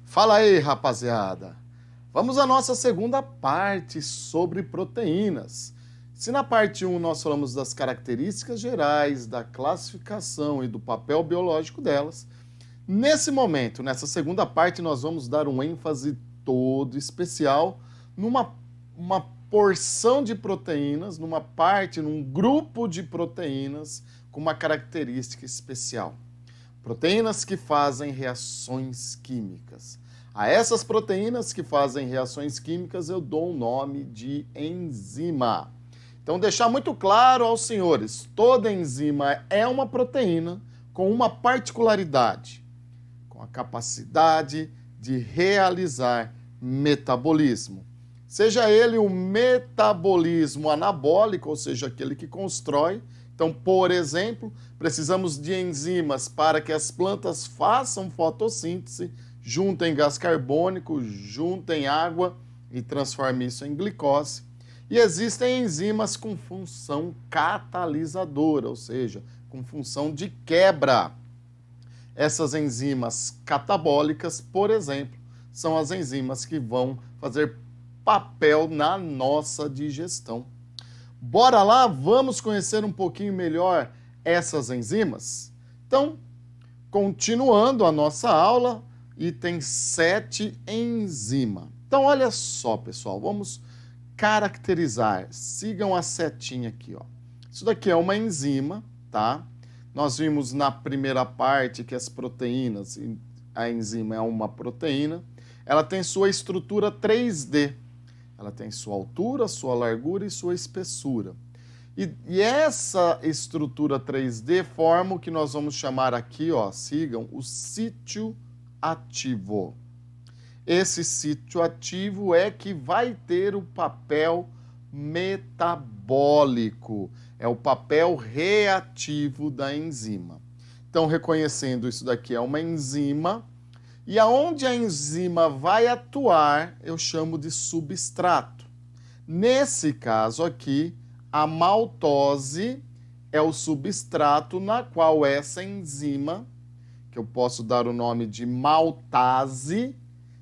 Fala aí, rapaziada! Vamos à nossa segunda parte sobre proteínas. Se na parte 1 nós falamos das características gerais, da classificação e do papel biológico delas, nesse momento, nessa segunda parte, nós vamos dar um ênfase todo especial numa porção de proteínas, num grupo de proteínas com uma característica especial. Proteínas que fazem reações químicas. A essas proteínas que fazem reações químicas eu dou o nome de enzima. Então, deixar muito claro aos senhores, toda enzima é uma proteína com uma particularidade, com a capacidade de realizar metabolismo. Seja ele um metabolismo anabólico, ou seja, aquele que constrói. Então, por exemplo, precisamos de enzimas para que as plantas façam fotossíntese, juntem gás carbônico, juntem água e transformem isso em glicose. E existem enzimas com função catalisadora, ou seja, com função de quebra. Essas enzimas catabólicas, por exemplo, são as enzimas que vão fazer papel na nossa digestão. Bora lá, vamos conhecer um pouquinho melhor essas enzimas? Então, continuando a nossa aula, item 7, enzima. Então, olha só, pessoal, vamos caracterizar. Sigam a setinha aqui, ó. Isso daqui é uma enzima, tá? Nós vimos na primeira parte que as proteínas, a enzima é uma proteína, ela tem sua estrutura 3D. Ela tem sua altura, sua largura e sua espessura. E essa estrutura 3D forma o que nós vamos chamar aqui, ó, sigam, o sítio ativo. Esse sítio ativo é que vai ter o papel metabólico, é o papel reativo da enzima. Então, reconhecendo isso daqui é uma enzima, e aonde a enzima vai atuar, eu chamo de substrato. Nesse caso aqui, a maltose é o substrato na qual essa enzima, que eu posso dar o nome de maltase,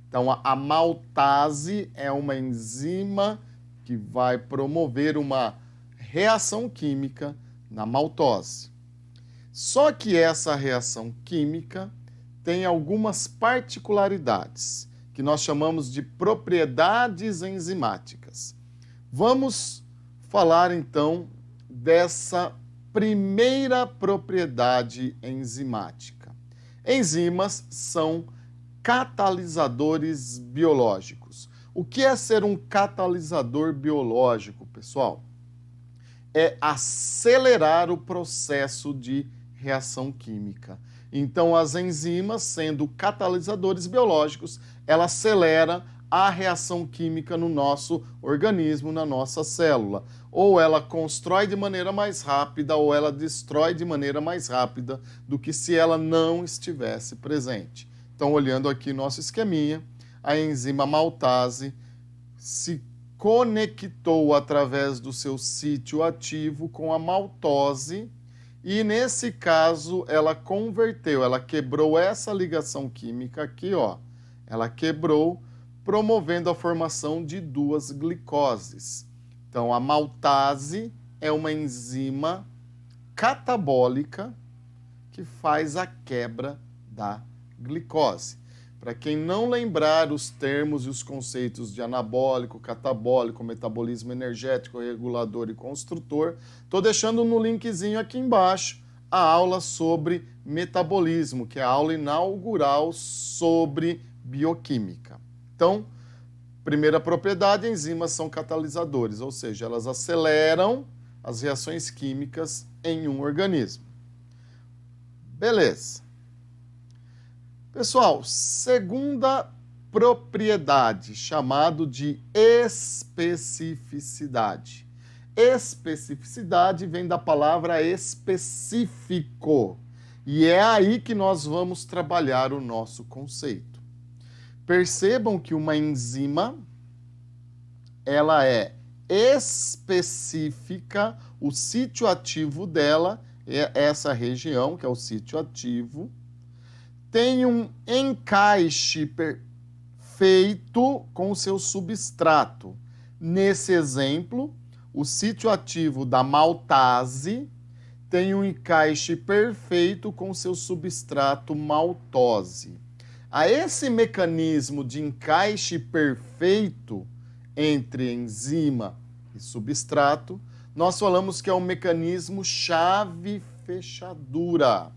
então a maltase é uma enzima que vai promover uma reação química na maltose. Só que essa reação química tem algumas particularidades, que nós chamamos de propriedades enzimáticas. Vamos falar, então, dessa primeira propriedade enzimática. Enzimas são catalisadores biológicos. O que é ser um catalisador biológico, pessoal? É acelerar o processo de reação química. Então, as enzimas, sendo catalisadores biológicos, ela acelera a reação química no nosso organismo, na nossa célula. Ou ela constrói de maneira mais rápida, ou ela destrói de maneira mais rápida do que se ela não estivesse presente. Então, olhando aqui nosso esqueminha, a enzima maltase se conectou através do seu sítio ativo com a maltose, e nesse caso ela converteu, ela quebrou essa ligação química aqui, ó. Ela quebrou, promovendo a formação de duas glicoses. Então a maltase é uma enzima catabólica que faz a quebra da glicose. Para quem não lembrar os termos e os conceitos de anabólico, catabólico, metabolismo energético, regulador e construtor, estou deixando no linkzinho aqui embaixo a aula sobre metabolismo, que é a aula inaugural sobre bioquímica. Então, primeira propriedade, enzimas são catalisadores, ou seja, elas aceleram as reações químicas em um organismo. Beleza. Pessoal, segunda propriedade, chamado de especificidade. Especificidade vem da palavra específico, e é aí que nós vamos trabalhar o nosso conceito. Percebam que uma enzima, ela é específica, o sítio ativo dela é essa região, que é o sítio ativo, tem um encaixe perfeito com o seu substrato. Nesse exemplo, o sítio ativo da maltase tem um encaixe perfeito com seu substrato maltose. A esse mecanismo de encaixe perfeito entre enzima e substrato, nós falamos que é um mecanismo chave-fechadura.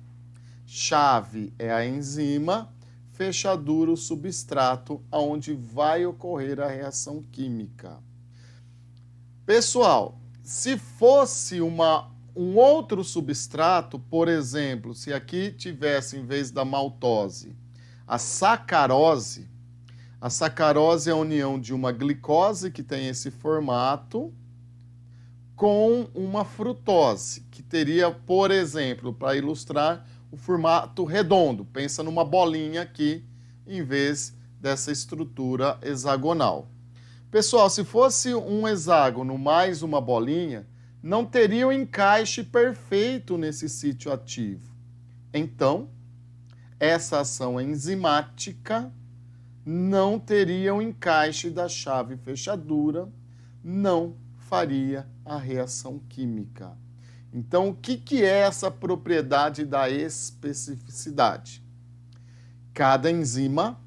Chave é a enzima, fechadura o substrato, onde vai ocorrer a reação química. Pessoal, se fosse um outro substrato, por exemplo, se aqui tivesse, em vez da maltose, a sacarose é a união de uma glicose, que tem esse formato, com uma frutose, que teria, por exemplo, para ilustrar, o formato redondo. Pensa numa bolinha aqui, em vez dessa estrutura hexagonal. Pessoal, se fosse um hexágono mais uma bolinha, não teria o encaixe perfeito nesse sítio ativo. Então, essa ação enzimática não teria o encaixe da chave fechadura, não faria a reação química. Então, o que é essa propriedade da especificidade? Cada enzima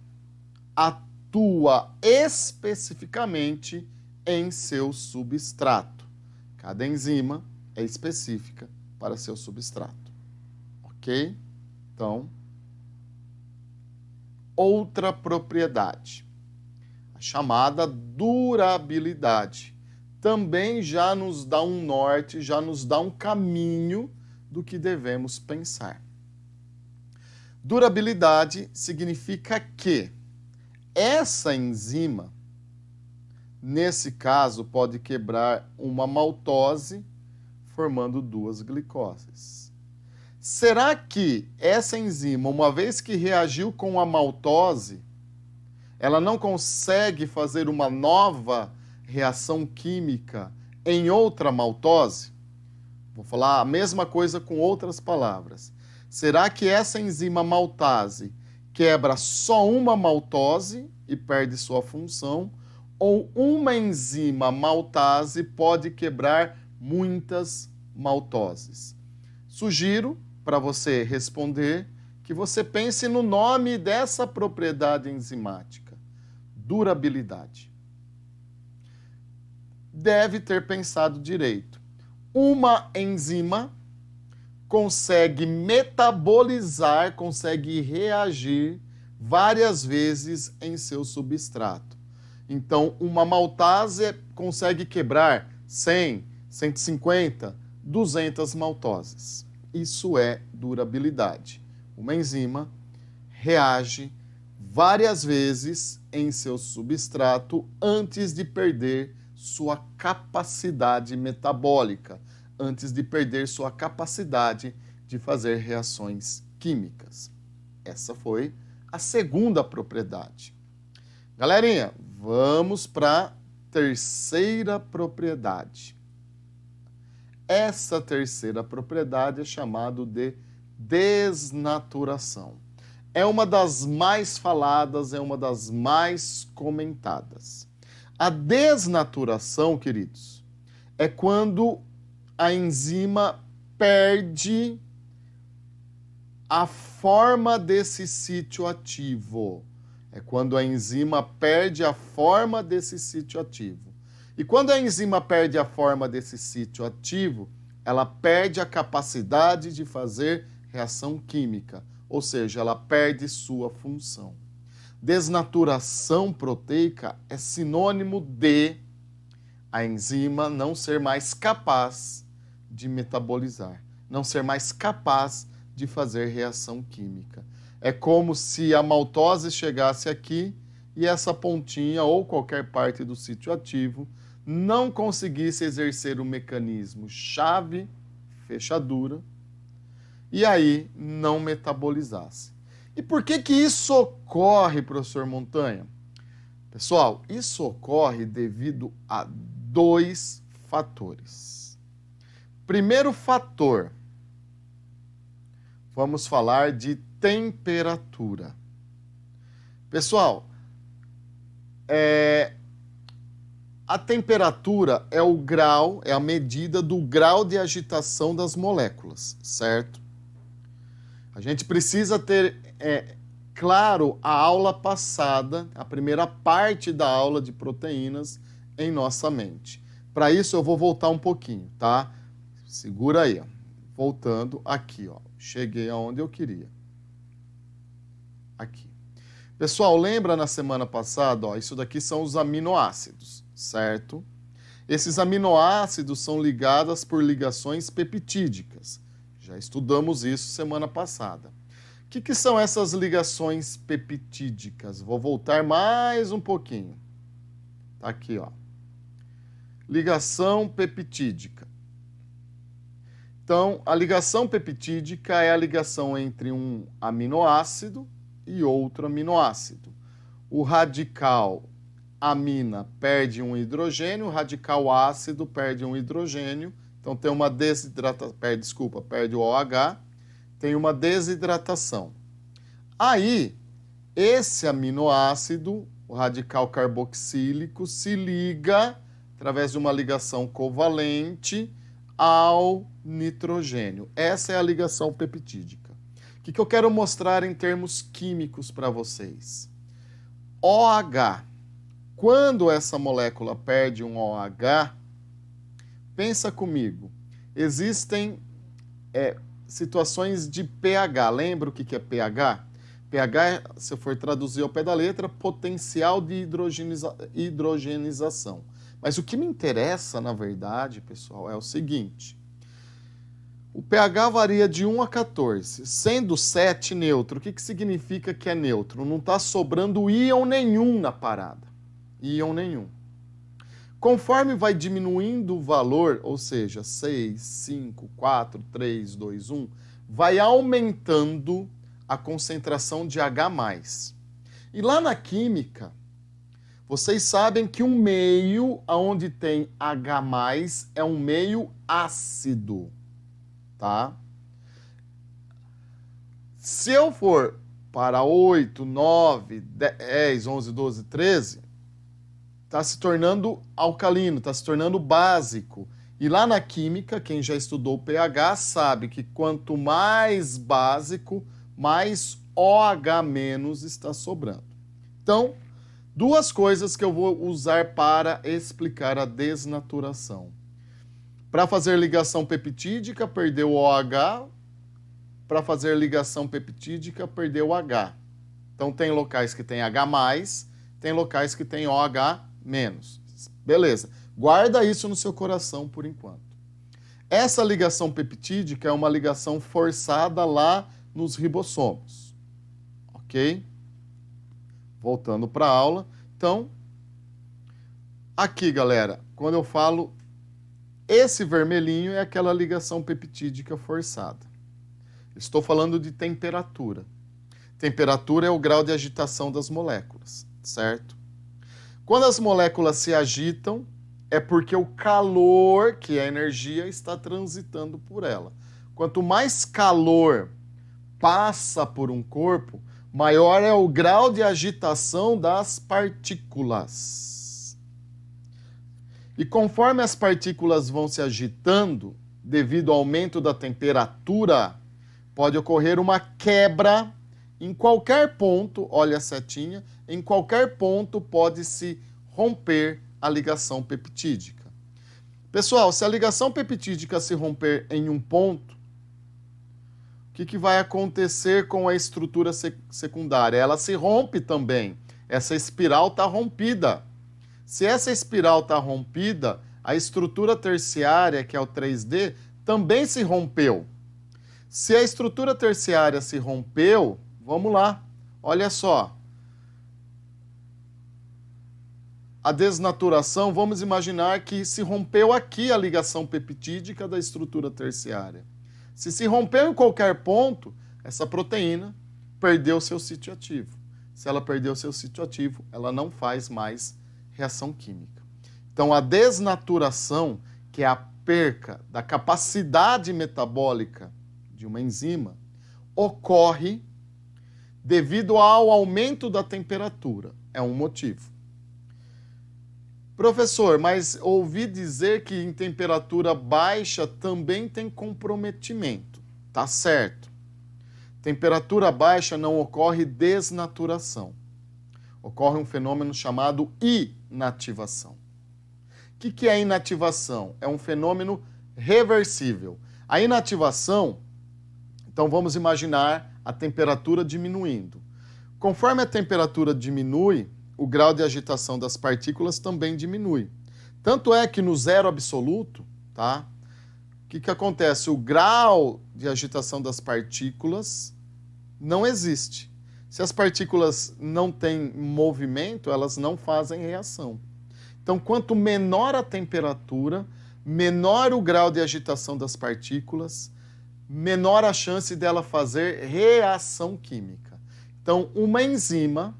atua especificamente em seu substrato. Cada enzima é específica para seu substrato. Ok? Então, outra propriedade, a chamada durabilidade, também já nos dá um norte, já nos dá um caminho do que devemos pensar. Durabilidade significa que essa enzima, nesse caso, pode quebrar uma maltose, formando duas glicoses. Será que essa enzima, uma vez que reagiu com a maltose, ela não consegue fazer uma nova reação química em outra maltose? Vou falar a mesma coisa com outras palavras. Será que essa enzima maltase quebra só uma maltose e perde sua função? Ou uma enzima maltase pode quebrar muitas maltoses? Sugiro para você responder que você pense no nome dessa propriedade enzimática: durabilidade. Deve ter pensado direito. Uma enzima consegue metabolizar, consegue reagir várias vezes em seu substrato. Então, uma maltase consegue quebrar 100, 150, 200 maltoses. Isso é durabilidade. Uma enzima reage várias vezes em seu substrato antes de perder sua capacidade metabólica, antes de perder sua capacidade de fazer reações químicas. Essa foi a segunda propriedade. Galerinha, vamos para a terceira propriedade. Essa terceira propriedade é chamada de desnaturação. É uma das mais faladas, é uma das mais comentadas. A desnaturação, queridos, é quando a enzima perde a forma desse sítio ativo. É quando a enzima perde a forma desse sítio ativo. E quando a enzima perde a forma desse sítio ativo, ela perde a capacidade de fazer reação química, ou seja, ela perde sua função. Desnaturação proteica é sinônimo de a enzima não ser mais capaz de metabolizar, não ser mais capaz de fazer reação química. É como se a maltose chegasse aqui e essa pontinha ou qualquer parte do sítio ativo não conseguisse exercer o mecanismo chave-fechadura e aí não metabolizasse. E por que isso ocorre, professor Montanha? Pessoal, isso ocorre devido a dois fatores. Primeiro fator, vamos falar de temperatura. Pessoal, A temperatura é o grau, é a medida do grau de agitação das moléculas, certo? A gente precisa ter claro a aula passada, a primeira parte da aula de proteínas em nossa mente. Para isso eu vou voltar um pouquinho, tá? Segura aí, ó. Voltando aqui, ó. Cheguei aonde eu queria. Aqui. Pessoal, lembra na semana passada, ó, isso daqui são os aminoácidos, certo? Esses aminoácidos são ligados por ligações peptídicas. Já estudamos isso semana passada. O que são essas ligações peptídicas? Vou voltar mais um pouquinho. Tá aqui, ó. Ligação peptídica. Então, a ligação peptídica é a ligação entre um aminoácido e outro aminoácido. O radical amina perde um hidrogênio, o radical ácido perde um hidrogênio, então tem uma desidratação, perde o OH, tem uma desidratação. Aí, esse aminoácido, o radical carboxílico, se liga através de uma ligação covalente ao nitrogênio. Essa é a ligação peptídica. O que eu quero mostrar em termos químicos para vocês? OH. Quando essa molécula perde um OH, pensa comigo, existem situações de pH. Lembra o que é pH? pH, se eu for traduzir ao pé da letra, potencial de hidrogenização. Mas o que me interessa, na verdade, pessoal, é o seguinte. O pH varia de 1 a 14, sendo 7 neutro. O que significa que é neutro? Não está sobrando íon nenhum na parada. Íon nenhum. Conforme vai diminuindo o valor, ou seja, 6, 5, 4, 3, 2, 1, vai aumentando a concentração de H+. E lá na química, vocês sabem que um meio onde tem H+, é um meio ácido, tá? Se eu for para 8, 9, 10, 11, 12, 13, está se tornando alcalino, está se tornando básico. E lá na química, quem já estudou pH sabe que quanto mais básico, mais OH- está sobrando. Então, duas coisas que eu vou usar para explicar a desnaturação. Para fazer ligação peptídica, perdeu o OH. Para fazer ligação peptídica, perdeu o H. Então, tem locais que tem H+, tem locais que tem OH-. Beleza. Guarda isso no seu coração por enquanto. Essa ligação peptídica é uma ligação forçada lá nos ribossomos. Ok? Voltando para a aula. Então, aqui, galera, quando eu falo esse vermelhinho é aquela ligação peptídica forçada. Estou falando de temperatura. Temperatura é o grau de agitação das moléculas, certo? Quando as moléculas se agitam, é porque o calor, que é a energia, está transitando por ela. Quanto mais calor passa por um corpo, maior é o grau de agitação das partículas. E conforme as partículas vão se agitando, devido ao aumento da temperatura, pode ocorrer uma quebra em qualquer ponto, olha a setinha, em qualquer ponto pode se romper a ligação peptídica. Pessoal, se a ligação peptídica se romper em um ponto, o que vai acontecer com a estrutura secundária? Ela se rompe também. Essa espiral está rompida. Se essa espiral está rompida, a estrutura terciária, que é o 3D, também se rompeu. Se a estrutura terciária se rompeu, vamos lá, olha só. A desnaturação, vamos imaginar que se rompeu aqui a ligação peptídica da estrutura terciária. Se rompeu em qualquer ponto, essa proteína perdeu seu sítio ativo. Se ela perdeu seu sítio ativo, ela não faz mais reação química. Então, a desnaturação, que é a perca da capacidade metabólica de uma enzima, ocorre devido ao aumento da temperatura. É um motivo. Professor, mas ouvi dizer que em temperatura baixa também tem comprometimento. Tá certo. Temperatura baixa não ocorre desnaturação. Ocorre um fenômeno chamado inativação. O que é inativação? É um fenômeno reversível. A inativação, então vamos imaginar a temperatura diminuindo. Conforme a temperatura diminui, o grau de agitação das partículas também diminui. Tanto é que no zero absoluto, tá? O que acontece? O grau de agitação das partículas não existe. Se as partículas não têm movimento, elas não fazem reação. Então, quanto menor a temperatura, menor o grau de agitação das partículas, menor a chance dela fazer reação química. Então, uma enzima,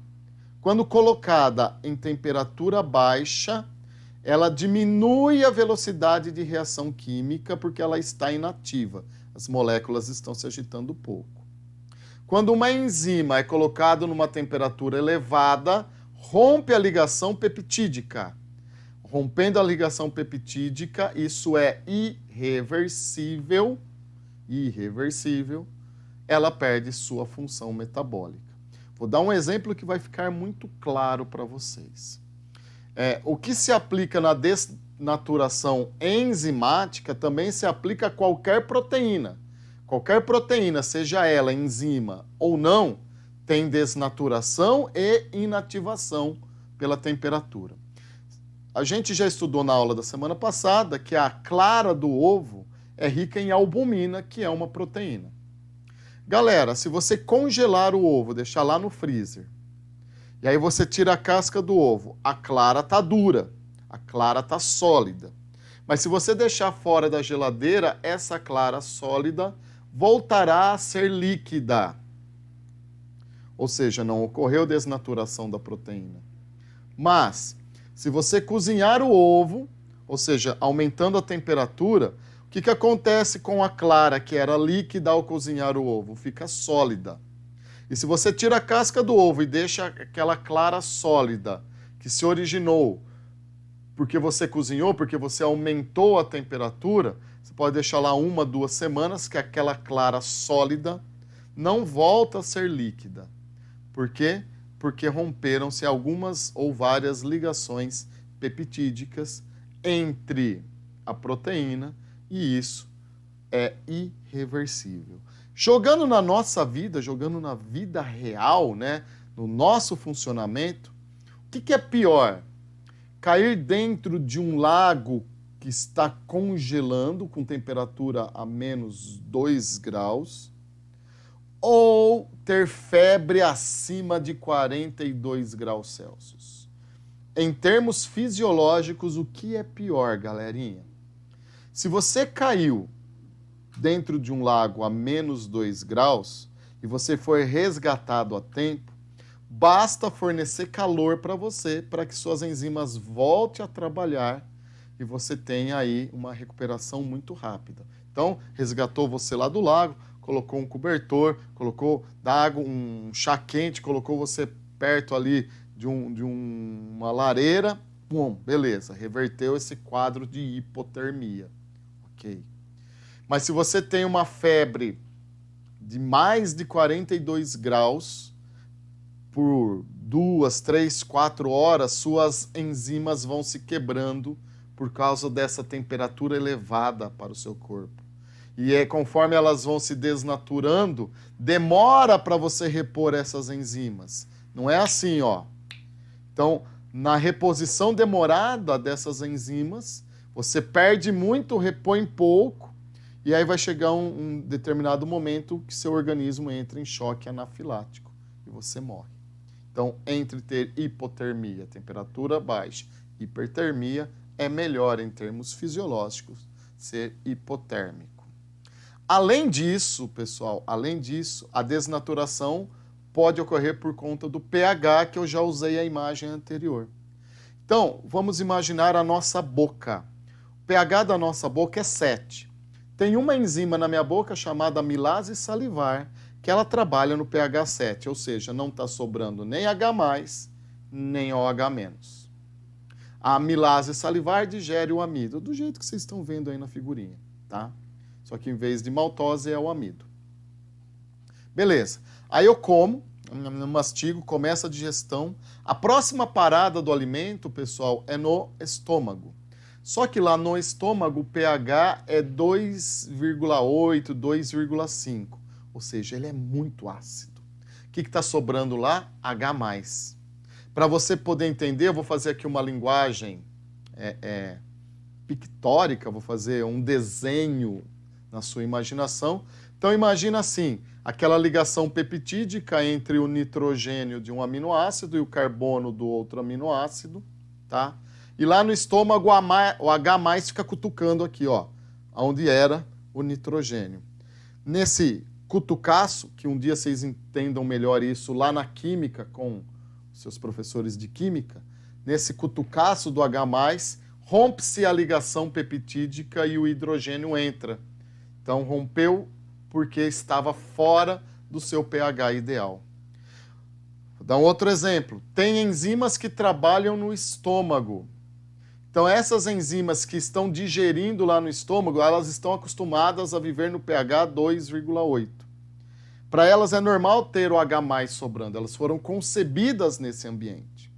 quando colocada em temperatura baixa, ela diminui a velocidade de reação química porque ela está inativa. As moléculas estão se agitando pouco. Quando uma enzima é colocada numa temperatura elevada, rompe a ligação peptídica. Rompendo a ligação peptídica, isso é irreversível, ela perde sua função metabólica. Vou dar um exemplo que vai ficar muito claro para vocês. O que se aplica na desnaturação enzimática também se aplica a qualquer proteína. Qualquer proteína, seja ela enzima ou não, tem desnaturação e inativação pela temperatura. A gente já estudou na aula da semana passada que a clara do ovo é rica em albumina, que é uma proteína. Galera, se você congelar o ovo, deixar lá no freezer, e aí você tira a casca do ovo, a clara está dura, a clara está sólida. Mas se você deixar fora da geladeira, essa clara sólida voltará a ser líquida. Ou seja, não ocorreu desnaturação da proteína. Mas, se você cozinhar o ovo, ou seja, aumentando a temperatura, o que acontece com a clara, que era líquida ao cozinhar o ovo? Fica sólida. E se você tira a casca do ovo e deixa aquela clara sólida, que se originou porque você cozinhou, porque você aumentou a temperatura, você pode deixar lá 1, 2 semanas, que aquela clara sólida não volta a ser líquida. Por quê? Porque romperam-se algumas ou várias ligações peptídicas entre a proteína e isso é irreversível. Jogando na nossa vida, jogando na vida real, né, no nosso funcionamento, o que é pior? Cair dentro de um lago que está congelando com temperatura a menos 2 graus ou ter febre acima de 42 graus Celsius. Em termos fisiológicos, o que é pior, galerinha? Se você caiu dentro de um lago a menos 2 graus e você foi resgatado a tempo, basta fornecer calor para você, para que suas enzimas voltem a trabalhar e você tenha aí uma recuperação muito rápida. Então, resgatou você lá do lago, colocou um cobertor, colocou d'água, um chá quente, colocou você perto ali de uma lareira, bom, beleza, reverteu esse quadro de hipotermia, ok. Mas se você tem uma febre de mais de 42 graus, por 2, 3, 4 horas, suas enzimas vão se quebrando por causa dessa temperatura elevada para o seu corpo. E conforme elas vão se desnaturando, demora para você repor essas enzimas. Não é assim, ó. Então, na reposição demorada dessas enzimas, você perde muito, repõe pouco, e aí vai chegar um determinado momento que seu organismo entra em choque anafilático e você morre. Então, entre ter hipotermia, temperatura baixa, hipertermia, é melhor em termos fisiológicos ser hipotérmico. Além disso, pessoal, a desnaturação pode ocorrer por conta do pH, que eu já usei a imagem anterior. Então, vamos imaginar a nossa boca. O pH da nossa boca é 7. Tem uma enzima na minha boca chamada amilase salivar, que ela trabalha no pH 7, ou seja, não está sobrando nem H+, nem OH-. a amilase salivar digere o amido, do jeito que vocês estão vendo aí na figurinha, tá? Só que em vez de maltose é o amido. Beleza. Aí eu como, mastigo, começa a digestão. A próxima parada do alimento, pessoal, é no estômago. Só que lá no estômago o pH é 2,8, 2,5. Ou seja, ele é muito ácido. O que está sobrando lá? H+. Para você poder entender, eu vou fazer aqui uma linguagem pictórica, vou fazer um desenho na sua imaginação. Então imagina assim, aquela ligação peptídica entre o nitrogênio de um aminoácido e o carbono do outro aminoácido, tá? E lá no estômago o H+ fica cutucando aqui, ó, onde era o nitrogênio. Nesse cutucaço, que um dia vocês entendam melhor isso lá na química com seus professores de química, nesse cutucaço do H+, rompe-se a ligação peptídica e o hidrogênio entra. Então rompeu porque estava fora do seu pH ideal. Vou dar um outro exemplo. Tem enzimas que trabalham no estômago. Então essas enzimas que estão digerindo lá no estômago, elas estão acostumadas a viver no pH 2,8. Para elas é normal ter o H+ sobrando, elas foram concebidas nesse ambiente.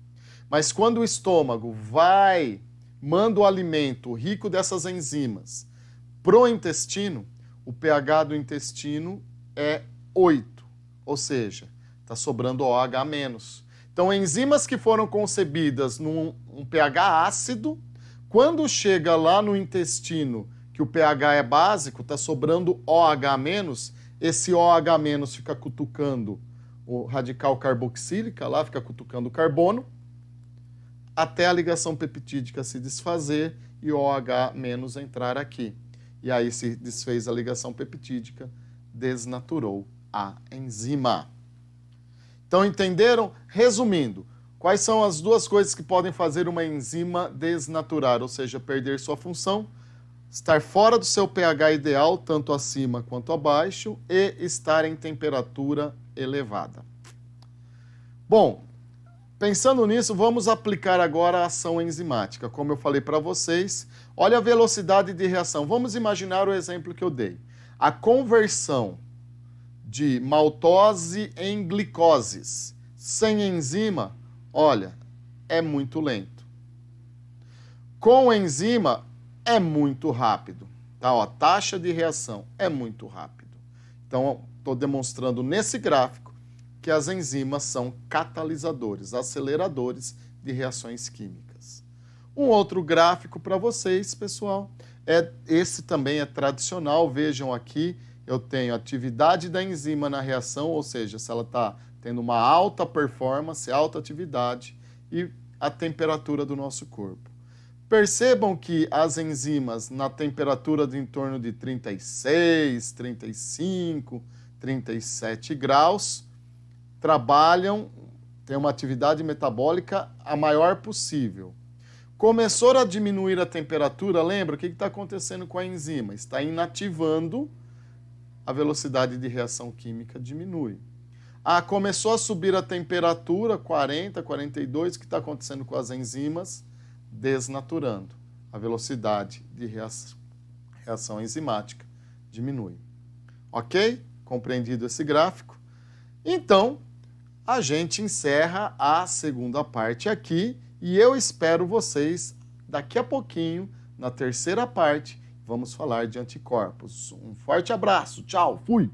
Mas quando o estômago manda o alimento rico dessas enzimas pro intestino, o pH do intestino é 8, ou seja, está sobrando OH-. Então, enzimas que foram concebidas num pH ácido, quando chega lá no intestino, que o pH é básico, está sobrando OH-, esse OH- fica cutucando o radical carboxílica, lá fica cutucando o carbono, até a ligação peptídica se desfazer e o OH- entrar aqui. E aí se desfez a ligação peptídica, desnaturou a enzima. Então entenderam? Resumindo, quais são as duas coisas que podem fazer uma enzima desnaturar, ou seja, perder sua função? Estar fora do seu pH ideal, tanto acima quanto abaixo, e estar em temperatura elevada. Bom, pensando nisso, vamos aplicar agora a ação enzimática. Como eu falei para vocês, olha a velocidade de reação. Vamos imaginar o exemplo que eu dei. A conversão de maltose em glicoses sem enzima, olha, é muito lento. Com enzima, é muito rápido. Tá? Ó, a taxa de reação é muito rápido. Então, estou demonstrando nesse gráfico que as enzimas são catalisadores, aceleradores de reações químicas. Um outro gráfico para vocês, pessoal, esse também é tradicional. Vejam aqui, eu tenho a atividade da enzima na reação, ou seja, se ela está tendo uma alta performance, alta atividade, e a temperatura do nosso corpo. Percebam que as enzimas na temperatura de em torno de 36, 35, 37 graus, trabalham, têm uma atividade metabólica a maior possível. Começou a diminuir a temperatura, lembra o que está acontecendo com a enzima? Está inativando, a velocidade de reação química diminui. Começou a subir a temperatura, 40, 42, o que está acontecendo com as enzimas? Desnaturando. A velocidade de reação enzimática diminui. Ok? Compreendido esse gráfico? Então, a gente encerra a segunda parte aqui e eu espero vocês daqui a pouquinho, na terceira parte, vamos falar de anticorpos. Um forte abraço, tchau, fui!